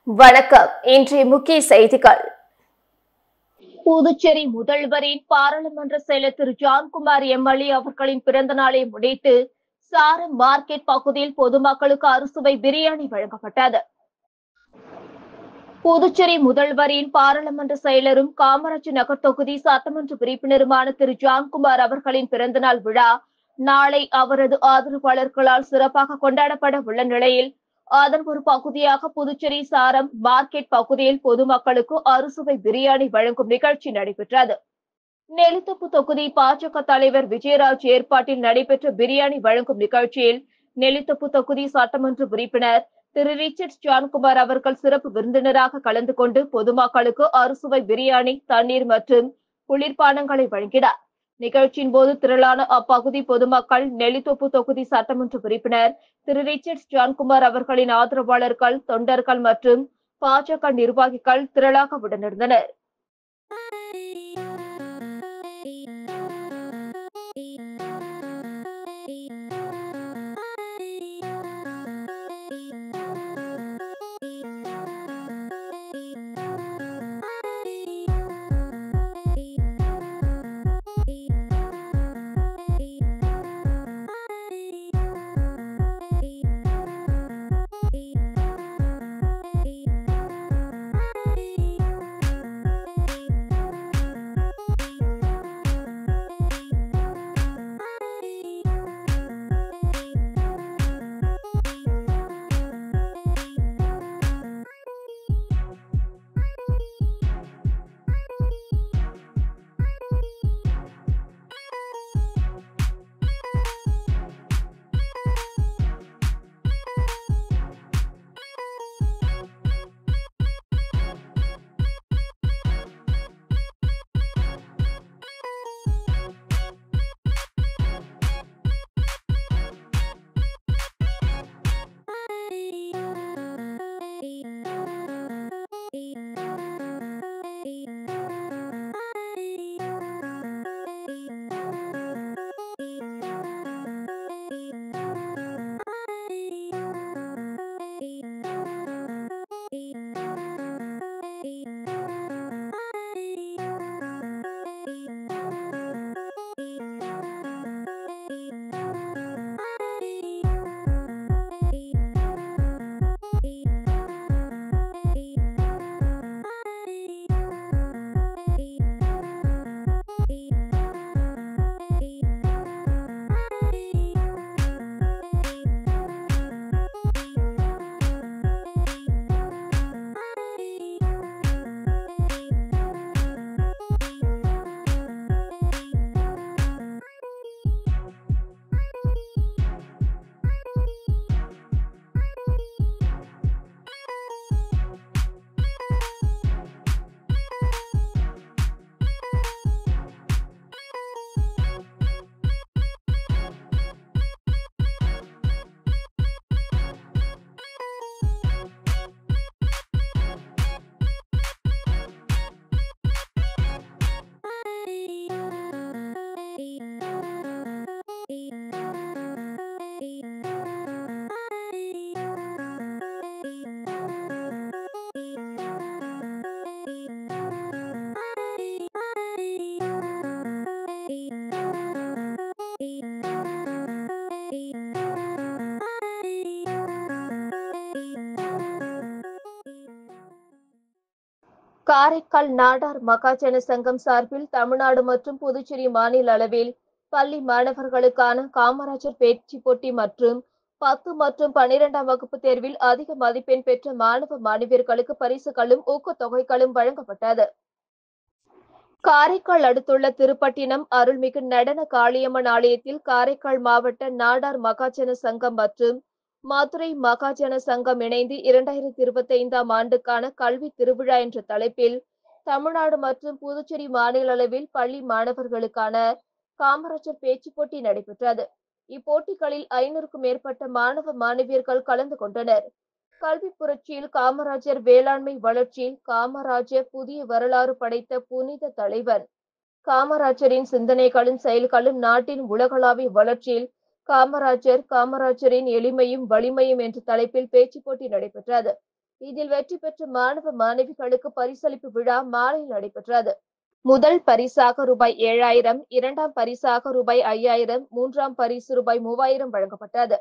வணக்கம். இன்றைய முக்கிய செய்திகள். புதுச்சேரி முதல்வரின் பாராளுமன்ற செயலர் திரு ஜான்குமார் எம்எல்ஏ அவர்களின் பிறந்த நாளை முன்னிட்டு சாரம் மார்க்கெட் பகுதியில் பொதுமக்களுக்கு அறுசுவை பிரியாணி வழங்கப்பட்டது. புதுச்சேரி முதல்வரின் பாராளுமன்ற செயலரும் காமராஜ் நகர் தொகுதி சட்டமன்ற உறுப்பினருமான திரு ஜான்குமார் அவர்களின் பிறந்தநாள் விழா நாளை அவரது ஆதரவாளர்களால் சிறப்பாக கொண்டாடப்பட உள்ள நிலையில் அதன் ஒரு பகுதியாக புதுச்சேரி சாரம் மார்க்கெட் பகுதியில் பொதுமக்களுக்கு அறுசுவை பிரியாணி வழங்கும் நிகழ்ச்சி நடைபெற்றது. நெல்லித்தோப்பு தொகுதி பாஜக தலைவர் விஜயராஜ் ஏற்பாட்டில் நடைபெற்ற பிரியாணி வழங்கும் நிகழ்ச்சியில் நெல்லித்தோப்பு தொகுதி சட்டமன்ற உறுப்பினர் திரு ரிச்சர்ட் ஜான்குமார் அவர்கள் சிறப்பு விருந்தினராக கலந்து கொண்டு பொதுமக்களுக்கு அறுசுவை பிரியாணி, தண்ணீர் மற்றும் குளிர்பானங்களை வழங்கினார். நிகழ்ச்சியின் போது திரளான அப்பகுதி பொதுமக்கள், நெல்லித்தோப்பு தொகுதி சட்டமன்ற உறுப்பினர் திரு ரிச்சர்ட் ஜான்குமார் அவர்களின் ஆதரவாளர்கள், தொண்டர்கள் மற்றும் பாஜக நிர்வாகிகள் திரளாக உடனிருந்தனர். காரைக்கால் நாடார் மகாஜன சங்கம் சார்பில் தமிழ்நாடு மற்றும் புதுச்சேரி மாநில அளவில் பள்ளி மாணவர்களுக்கான காமராஜர் பேச்சு போட்டி மற்றும் 10 மற்றும் 12ஆம் வகுப்பு தேர்வில் அதிக மதிப்பெண் பெற்ற மாணவ மாணவியர்களுக்கு பரிசுகளும் ஊக்கத்தொகைகளும் வழங்கப்பட்டது. காரைக்கால் அடுத்துள்ள திருப்பட்டினம் அருள்மிகு நடன காளியம்மன் ஆலயத்தில் காரைக்கால் மாவட்ட நாடார் மகாஜன சங்கம் மற்றும் மதுரை மகாஜன சங்கம் இணைந்து 2025ஆம் ஆண்டுக்கான கல்வி திருவிழா என்ற தலைப்பில் தமிழ்நாடு மற்றும் புதுச்சேரி மாநில அளவில் பள்ளி மாணவர்களுக்கான காமராஜர் பேச்சு போட்டி நடைபெற்றது. இப்போட்டிகளில் 500க்கும் மேற்பட்ட மாணவ மாணவியர்கள் கலந்து கொண்டனர். கல்வி புரட்சியில் காமராஜர், வேளாண்மை வளர்ச்சியில் காமராஜர் புதிய வரலாறு படைத்த புனித தலைவன். காமராஜரின் சிந்தனைகளும் செயல்களும் நாட்டின் உலகளாவிய வளர்ச்சியில் காமராஜரின் எளிமையும் வலிமையும் என்ற தலைப்பில் பேச்சு போட்டி நடைபெற்றது. இதில் வெற்றி பெற்ற மாணவ மாணவிகளுக்கு பரிசளிப்பு விழா மாலையில் நடைபெற்றது. முதல் பரிசாக ரூபாய் 7,000, இரண்டாம் பரிசாக ரூபாய் 5,000, மூன்றாம் பரிசு ரூபாய் 3,000 வழங்கப்பட்டது.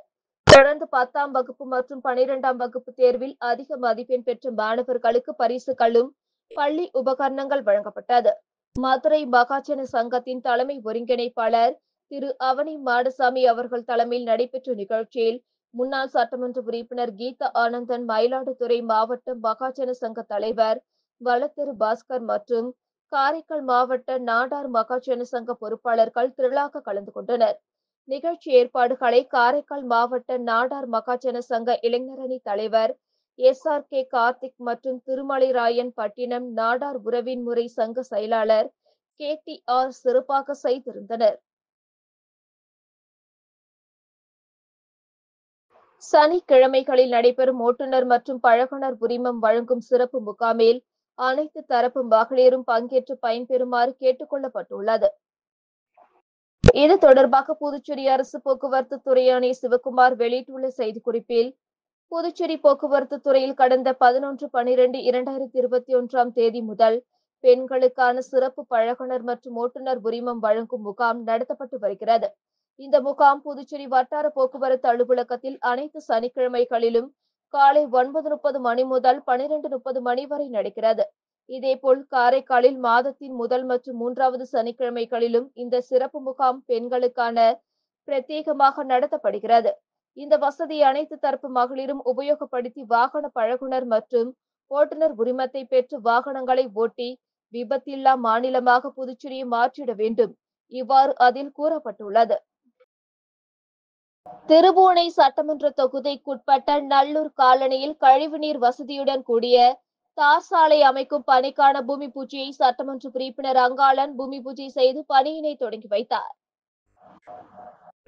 தொடர்ந்து 10ஆம் வகுப்பு மற்றும் 12ஆம் வகுப்பு தேர்வில் அதிக மதிப்பெண் பெற்ற மாணவர்களுக்கு பரிசுகளும் பள்ளி உபகரணங்கள் வழங்கப்பட்டது. மதுரை மகாஜன சங்கத்தின் தலைமை ஒருங்கிணைப்பாளர் திரு அவனி மாடசாமி அவர்கள் தலைமையில் நடைபெற்ற நிகழ்ச்சியில் முன்னாள் சட்டமன்ற உறுப்பினர் கீதா ஆனந்தன், மயிலாடுதுறை மாவட்ட மகாஜன சங்க தலைவர் வளத்திரு பாஸ்கர் மற்றும் காரைக்கால் மாவட்ட நாடார் மகாஜன சங்க பொறுப்பாளர்கள் திரளாக கலந்து கொண்டனர். நிகழ்ச்சி ஏற்பாடுகளை காரைக்கால் மாவட்ட நாடார் மகாஜன சங்க இளைஞரணி தலைவர் SRK கார்த்திக் மற்றும் திருமலைராயன் பட்டினம் நாடார் உறவின் முறை சங்க செயலாளர் KTR சிறப்பாக செய்திருந்தனர். சனிக்கிழமைகளில் நடைபெறும் ஓட்டுநர் மற்றும் பழகுனர் உரிமம் வழங்கும் சிறப்பு முகாமில் அனைத்து தரப்பு மகளிரும் பங்கேற்று பயன்பெறுமாறு கேட்டுக் கொள்ளப்பட்டுள்ளது. இது தொடர்பாக புதுச்சேரி அரசு போக்குவரத்து துறை ஆணைய சிவக்குமார் வெளியிட்டுள்ள செய்திக்குறிப்பில், புதுச்சேரி போக்குவரத்து துறையில் கடந்த 11/12/2021 தேதி முதல் பெண்களுக்கான சிறப்பு பழகுனர் மற்றும் ஓட்டுநர் உரிமம் வழங்கும் முகாம் நடத்தப்பட்டு வருகிறது. இந்த முகாம் புதுச்சேரி வட்டார போக்குவரத்து அலுவலகத்தில் அனைத்து சனிக்கிழமைகளிலும் காலை 9:30 மணி முதல் 12:30 மணி வரை நடக்கிறது. இதேபோல் காரைக்காலில் மாதத்தின் முதல் மற்றும் 3வது சனிக்கிழமைகளிலும் இந்த சிறப்பு முகாம் பெண்களுக்கான பிரத்யேகமாக நடத்தப்படுகிறது. இந்த வசதி அனைத்து தரப்பு மகளிரும் உபயோகப்படுத்தி வாகன பழகுனர் மற்றும் ஓட்டுநர் உரிமத்தை பெற்று வாகனங்களை ஓட்டி விபத்தில்லா மாநிலமாக புதுச்சேரியை மாற்றிட வேண்டும். இவ்வாறு அதில் கூறப்பட்டுள்ளது. திருபுவனை சட்டமன்ற தொகுதிக்குட்பட்ட நல்லூர் காலனியில் கழிவுநீர் வசதியுடன் கூடிய தார் சாலை அமைக்கும் பணிக்கான பூமி பூஜையை சட்டமன்ற உறுப்பினர் அங்காளன் பூமி பூஜை செய்து பணியினை தொடங்கி வைத்தார்.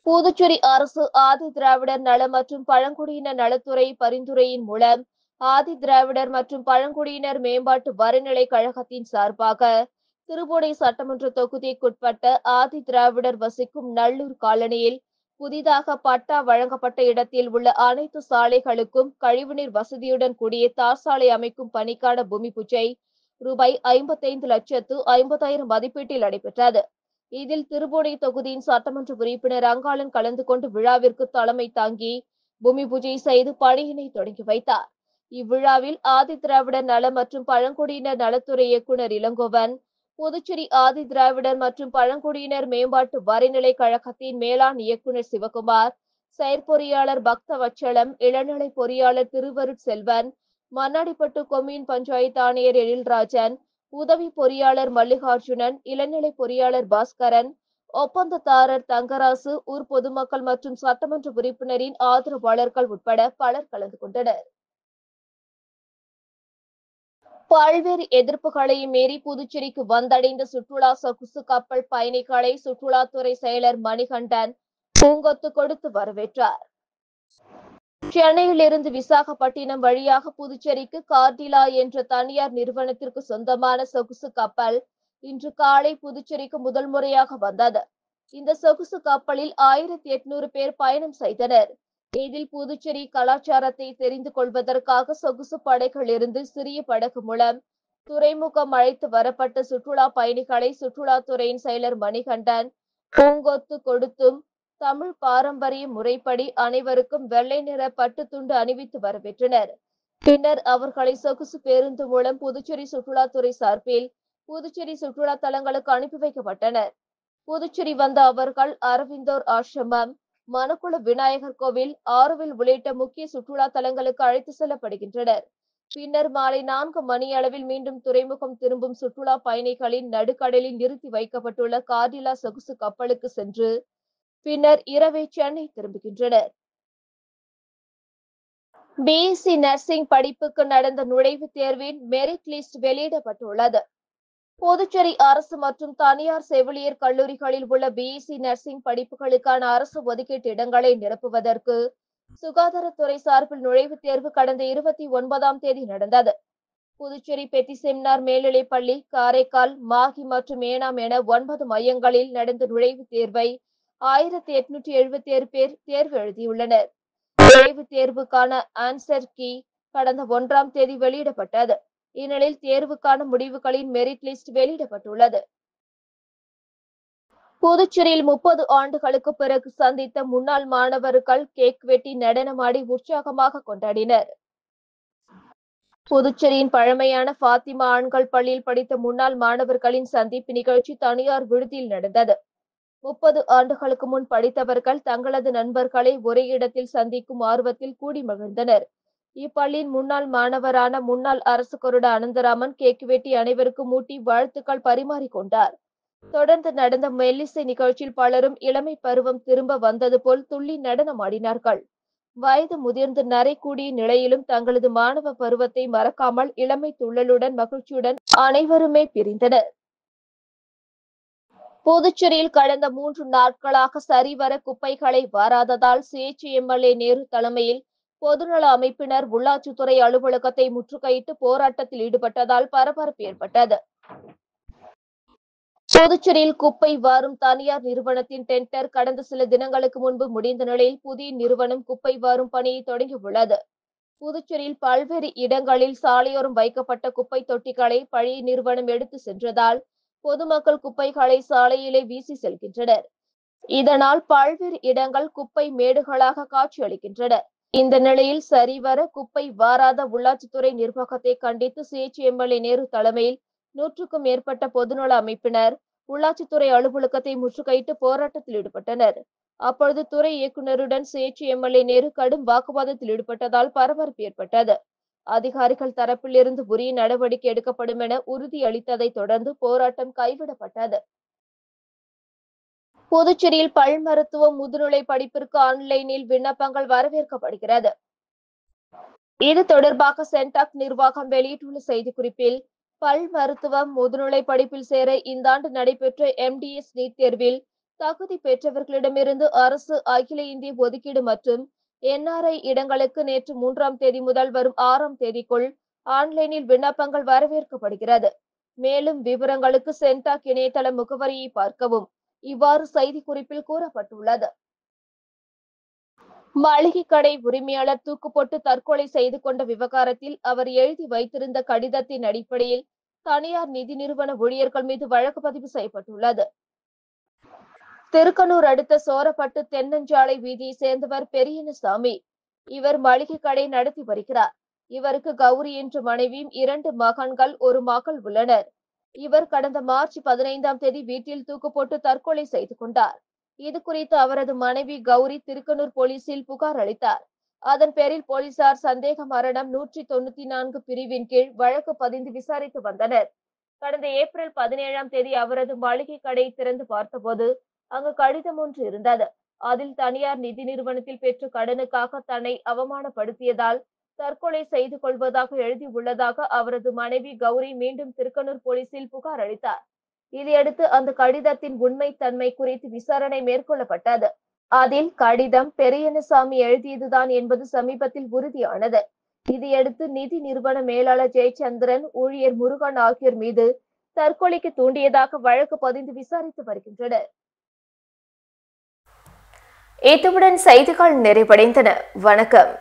புதுச்சேரி அரசு ஆதி திராவிடர் நல மற்றும் பழங்குடியினர் நலத்துறை பரிந்துரையின் மூலம் ஆதி திராவிடர் மற்றும் பழங்குடியினர் மேம்பாட்டு வரைநிலை கழகத்தின் சார்பாக திருபுவனை சட்டமன்ற தொகுதிக்குட்பட்ட ஆதி திராவிடர் வசிக்கும் நல்லூர் காலனியில் புதிதாக பட்டா வழங்கப்பட்ட இடத்தில் உள்ள அனைத்து சாலைகளுக்கும் கழிவுநீர் வசதியுடன் கூடிய தார் சாலை அமைக்கும் பணிக்கான பூமி பூஜை ரூபாய் 55,50,000 மதிப்பீட்டில் நடைபெற்றது. இதில் திருபுவனை தொகுதியின் சட்டமன்ற உறுப்பினர் அங்காளன் கலந்து கொண்டு விழாவிற்கு தலைமை தாங்கி பூமி பூஜை செய்து பணியினை தொடங்கி வைத்தார். இவ்விழாவில் ஆதி திராவிடர் நல மற்றும் பழங்குடியினர் நலத்துறை இயக்குநர் இளங்கோவன், புதுச்சேரி ஆதி திராவிடர் மற்றும் பழங்குடியினர் மேம்பாட்டு வரைநிலை கழகத்தின் மேலாண் இயக்குநர் சிவக்குமார், செயற்பொறியாளர் பக்தவச்சலம், இளநிலை பொறியாளர் திருவருட்செல்வன், மண்ணாடிப்பட்டு கொம்யூன் பஞ்சாயத்து ஆணையர் எழில்ராஜன், உதவி பொறியாளர் மல்லிகார்ஜுனன், இளநிலை பொறியாளர் பாஸ்கரன், ஒப்பந்ததாரர் தங்கராசு, ஊர் பொதுமக்கள் மற்றும் சட்டமன்ற உறுப்பினரின் ஆதரவாளர்கள் உட்பட பலர் கலந்து கொண்டனர். பல்வேறு எதிர்ப்புகளையும் மீறி புதுச்சேரிக்கு வந்தடைந்த சுற்றுலா சொகுசு கப்பல் பயணிகளை சுற்றுலாத்துறை செயலர் மணிகண்டன் பூங்கொத்து கொடுத்து வரவேற்றார். சென்னையிலிருந்து விசாகப்பட்டினம் வழியாக புதுச்சேரிக்கு கார்டிலா என்ற தனியார் நிறுவனத்திற்கு சொந்தமான சொகுசு கப்பல் இன்று காலை புதுச்சேரிக்கு முதல் முறையாக வந்தது. இந்த சொகுசு கப்பலில் 1800 பேர் பயணம் செய்தனர். இதில் புதுச்சேரி கலாச்சாரத்தை தெரிந்து கொள்வதற்காக சொகுசு படகிலிருந்து சிறிய படகு மூலம் துறைமுகம் அழைத்து வரப்பட்ட சுற்றுலா பயணிகளை சுற்றுலாத்துறையின் செயலர் மணிகண்டன் பூங்கொத்து கொடுத்தும் தமிழ் பாரம்பரிய முறைப்படி அனைவருக்கும் வெள்ளை நிற பட்டு துண்டு அணிவித்து வரவேற்றனர். பின்னர் அவர்களை சொகுசு பேருந்து மூலம் புதுச்சேரி சுற்றுலாத்துறை சார்பில் புதுச்சேரி சுற்றுலா தலங்களுக்கு அனுப்பி வைக்கப்பட்டனர். புதுச்சேரி வந்த அவர்கள் அரவிந்தோர் ஆசிரமம், மணக்குள விநாயகர் கோவில், ஆரோவில் உள்ளிட்ட முக்கிய சுற்றுலா தலங்களுக்கு அழைத்து செல்லப்படுகின்றனர். பின்னர் மாலை 4 மணியளவில் மீண்டும் துறைமுகம் திரும்பும் சுற்றுலா பயணிகளின் நடுக்கடலில் நிறுத்தி வைக்கப்பட்டுள்ள கார்டிலா சொகுசு கப்பலுக்கு சென்று பின்னர் இரவே சென்னை திரும்புகின்றனர். BSc நர்சிங் படிப்புக்கு நடந்த நுழைவுத் தேர்வின் மெரிட் லிஸ்ட் வெளியிடப்பட்டுள்ளது. புதுச்சேரி அரசு மற்றும் தனியார் செவிலியர் கல்லூரிகளில் உள்ள BSc நர்சிங் படிப்புகளுக்கான அரசு ஒதுக்கீட்டு இடங்களை நிரப்புவதற்கு சுகாதாரத்துறை சார்பில் நுழைவுத் தேர்வு கடந்த 29ஆம் தேதி நடந்தது. புதுச்சேரி பெட்டி செமினார் மேல்நிலைப்பள்ளி, காரைக்கால், மாகி மற்றும் ஏனாம் என 9 மையங்களில் நடந்த நுழைவுத் தேர்வை 1877 பேர் தேர்வு எழுதியுள்ளனர். நுழைவுத் தேர்வுக்கான ஆன்சர் கீ கடந்த 1ஆம் தேதி வெளியிடப்பட்டது. இந்நிலையில் தேர்வுக்கான முடிவுகளின் மெரிட் லிஸ்ட் வெளியிடப்பட்டுள்ளது. புதுச்சேரியில் 30 ஆண்டுகளுக்கு பிறகு சந்தித்த முன்னாள் மாணவர்கள் கேக் வெட்டி நடனமாடி உற்சாகமாக கொண்டாடினர். புதுச்சேரியின் பழமையான பாத்திமா ஆண்கள் பள்ளியில் படித்த முன்னாள் மாணவர்களின் சந்திப்பு நிகழ்ச்சி தனியார் விடுதியில் நடந்தது. 30 ஆண்டுகளுக்கு முன் படித்தவர்கள் தங்களது நண்பர்களை ஒரே இடத்தில் சந்திக்கும் ஆர்வத்தில் கூடி மகிழ்ந்தனர். இப்பள்ளியின் முன்னாள் மாணவரான முன்னாள் அரசு கொறடா அனந்தராமன் கேக் வெட்டி அனைவருக்கும் ஊட்டி வாழ்த்துக்கள் பரிமாறிக்கொண்டார். தொடர்ந்து நடந்த மெல்லிசை நிகழ்ச்சியில் பலரும் இளமை பருவம் திரும்ப வந்தது போல் துள்ளி நடனமாடினார்கள். வயது முதிர்ந்து நரை கூடிய நிலையிலும் தங்களது மாணவ பருவத்தை மறக்காமல் இளமை துள்ளலுடன் மகிழ்ச்சியுடன் அனைவருமே பிரிந்தனர். புதுச்சேரியில் கடந்த 3 நாட்களாக சரிவர குப்பைகளை வாராததால் சுயேட்சை எம்எல்ஏ நேரு தலைமையில் பொதுநல அமைப்பினர் உள்ளாட்சித்துறை அலுவலகத்தை முற்றுகையிட்டு போராட்டத்தில் ஈடுபட்டதால் பரபரப்பு ஏற்பட்டது. புதுச்சேரியில் குப்பை வாரும் தனியார் நிறுவனத்தின் டெண்டர் கடந்த சில தினங்களுக்கு முன்பு முடிந்த நிலையில் புதிய நிறுவனம் குப்பை வாரும் பணியை தொடங்கியுள்ளது. புதுச்சேரியில் பல்வேறு இடங்களில் சாலையோரம் வைக்கப்பட்ட குப்பை தொட்டிகளை பழைய நிறுவனம் எடுத்து சென்றதால் பொதுமக்கள் குப்பைகளை சாலையிலே வீசி செல்கின்றனர். இதனால் பல்வேறு இடங்கள் குப்பை மேடுகளாக காட்சியளிக்கின்றன. இந்த நிலையில் சரிவர குப்பை வாராத உள்ளாட்சித்துறை நிர்வாகத்தை கண்டித்து சுயேட்சை எம்எல்ஏ நேரு தலைமையில் 100க்கும் மேற்பட்ட பொதுநல அமைப்பினர் உள்ளாட்சித்துறை அலுவலகத்தை முற்றுகையிட்டு போராட்டத்தில் ஈடுபட்டனர். அப்பொழுது துறை இயக்குநருடன் சுயேட்சை எம்எல்ஏ நேரு கடும் வாக்குவாதத்தில் ஈடுபட்டதால் பரபரப்பு ஏற்பட்டது. அதிகாரிகள் தரப்பில் இருந்து உரிய நடவடிக்கை எடுக்கப்படும் என உறுதியளித்ததை தொடர்ந்து போராட்டம் கைவிடப்பட்டது. புதுச்சேரியில் பல் மருத்துவ முதுநிலை படிப்பிற்கு ஆன்லைனில் விண்ணப்பங்கள் வரவேற்கப்படுகிறது. இது தொடர்பாக சென்டாக் நிர்வாகம் வெளியிட்டுள்ள செய்திக்குறிப்பில், பல் மருத்துவம் முதுநிலை படிப்பில் சேர இந்த ஆண்டு நடைபெற்ற எம்டிஎஸ் நீட் தேர்வில் தகுதி பெற்றவர்களிடமிருந்து அரசு அகில இந்திய ஒதுக்கீடு மற்றும் என்ஆர்ஐ இடங்களுக்கு நேற்று 3ஆம் தேதி முதல் வரும் 6ஆம் தேதிக்குள் ஆன்லைனில் விண்ணப்பங்கள் வரவேற்கப்படுகிறது. மேலும் விவரங்களுக்கு சென்டாக் இணையதள முகவரியை பார்க்கவும். இவ்வாறு செய்திக்குறிப்பில் கூறப்பட்டுள்ளது. மளிகை கடை உரிமையாளர் தூக்கு போட்டு தற்கொலை செய்து கொண்ட விவகாரத்தில் அவர் எழுதி வைத்திருந்த கடிதத்தின் அடிப்படையில் தனியார் நிதி நிறுவன ஊழியர்கள் மீது வழக்கு பதிவு செய்யப்பட்டுள்ளது. திருக்கனூர் அடுத்த சோரப்பட்டு தென்னஞ்சாலை வீதியை சேர்ந்தவர் பெரியனசாமி. இவர் மளிகை கடை நடத்தி வருகிறார். இவருக்கு கௌரி என்ற மனைவியும் 2 மகன்கள், 1 மகள் உள்ளனர். இவர் கடந்த மார்ச் 15ஆம் தேதி வீட்டில் தூக்கு போட்டு தற்கொலை செய்து கொண்டார். இது குறித்து அவரது மனைவி கௌரி திருக்கனூர் போலீசில் புகார் அளித்தார். அதன் பேரில் போலீசார் சந்தேக மரணம் 194 பிரிவின் கீழ் வழக்கு பதிந்து விசாரித்து வந்தனர். கடந்த ஏப்ரல் 17ஆம் தேதி அவரது மளிகை கடை திறந்து பார்த்தபோது அங்கு கடிதம் ஒன்று இருந்தது. அதில் தனியார் நிதி நிறுவனத்தில் பெற்ற கடனுக்காக தன்னை அவமானப்படுத்தியதால் தற்கொலை செய்து கொள்வதாக எழுதியுள்ளதாக அவரது மனைவி கௌரி மீண்டும் திருக்கனூர் போலீசில் புகார் அளித்தார். இதையடுத்து அந்த கடிதத்தின் உண்மை தன்மை குறித்து விசாரணை மேற்கொள்ளப்பட்டது. அதில் கடிதம் பெரியனசாமி எழுதியதுதான் என்பது சமீபத்தில் உறுதியானது. இதையடுத்து நிதி நிறுவன மேலாளர் ஜெயச்சந்திரன், ஊழியர் முருகன் ஆகியோர் மீது தற்கொலைக்கு தூண்டியதாக வழக்கு பதிந்து விசாரித்து வருகின்றனர். இத்துடன் செய்திகள் நிறைவடைந்தன. வணக்கம்.